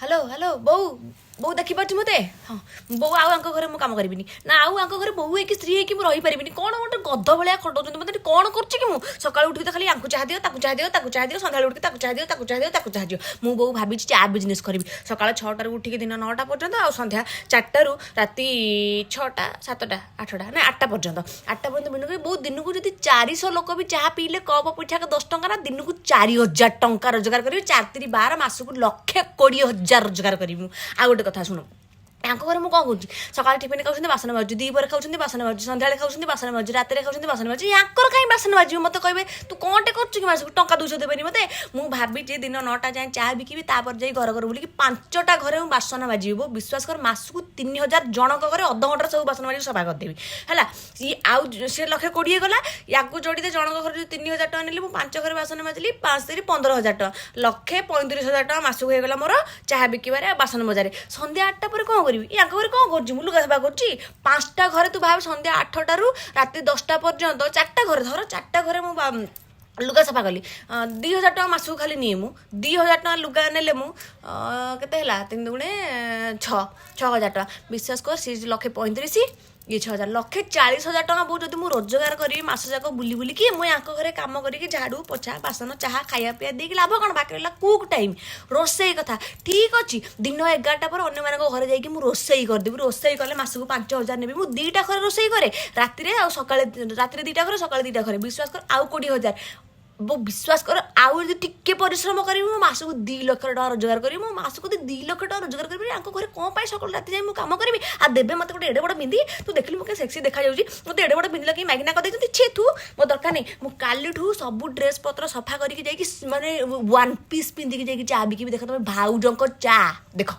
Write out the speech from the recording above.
hello hello बोऊ बोऊ देखिपार मत हाँ बोऊ आउ घरे मुझे कम करी ना आउ घरे बोऊ है स्त्री है मुझे रहीपरि कौन गोटे गध भाया खटाऊँ मतलब कौन कर सका उठ तो खाली या चाह दियो चाह दियो चाह दियो सन्ध्या उठ चाह दियो चाह दियो चाह दियो मु बोऊ भावी चा बिजनेस करी सका 6टार उठिक दिन 9टा पर्यंत आ सन्ध्या 4टारू राति 6टा 7टा 8टा ना 8टा पर्यंत 8टा पर्यंत मिनू बहुत दिन को जब 400 लोक भी चाह पीले कप पिठा 10 टंका ना दिन को 4000 टंका रोजगार करी 4×12 मासक 1,20,000 रोजगार करी आ गोटे कथा शुण यहाँ घरे मुझे कौन करुँच सकाल टिफिन खाऊँ बासन बाजू दीपर खाऊँ बासन बाजू सन्ध्या खाऊँ बासन बाजू रात खाऊँ बासन बाजू यहाँ कहीं बासन बाजू मत कहे तू कौन टे कर मासक टंका 200 देवेनि मत मुझे दिन 9टा जाए चाह बिकि तापर जाई घर घर बुलिकी 5टा घरे बासन बाजी विश्वास कर मासक 3000 जनक घरे अध घंटार सब बासन बाजी सफा करदेवी है सी आउ सी 1,20,000 गला या जोड़ी दे जनक घर जो 3000 टका नेली 5 घरे बासन बाजिली 5×15,000 टका 1,35,000 टका मासक होगला मोर चाह बिकबार बासन बजार सन्ध्या 8टा पर कौन या घरे कौन कर लुगा सफा कर 5टा घरे तू भाव सन्ध्या 8टारू राति 10टा पर्यंत 4टा घरे धर 4टा घरे मुझे लुगा सफा कली 2,000 टका मासक खाली निए मु 2,000 टका लुगा नेले मु केते 3 दुणे 6,000 टका विश्वास कर सी 1,35,000 ये 6,000 1,40,000 टका बहुत जब मुझे रोजगार करी मास जाक बुली बुलिकी मुझे यहाँ घरे कम करके झाड़ू पोछा बासन चाह खाया पीया देकी लाभ कौन बाकी रहा कुक टाइम रोसई कथा ठीक अच्छे दिन 11टा पर अन्य मान घरे जाकि रोसई करदेवी रोसई कले मासक 5,000 नेबी मुझे 2टा घरे रोसई करे राति राति 2टा घरे सका 2टा घरे विश्वास कर आउ 20,000 वो विश्वास कर आउ टिके परिश्रम करी मासक 2 लाख टका रोजगार करी मासक 2 लाख टका रोजगार करी घरे कौन पाई सका राति जाए कम करी आ देवे मत गोटे एडे बड़ बिंदी तू देखली मुझे सेक्सी देखा जाऊँगी मत एडे बड़ बिंदी लगे मैगना कर छे तू मो दरकार नहीं मुझे कालीठू सब ड्रेस पत्र सफा करके माने 1 पीस पिंधिकी चाह बिकी देख तुम भाउजंक चा देख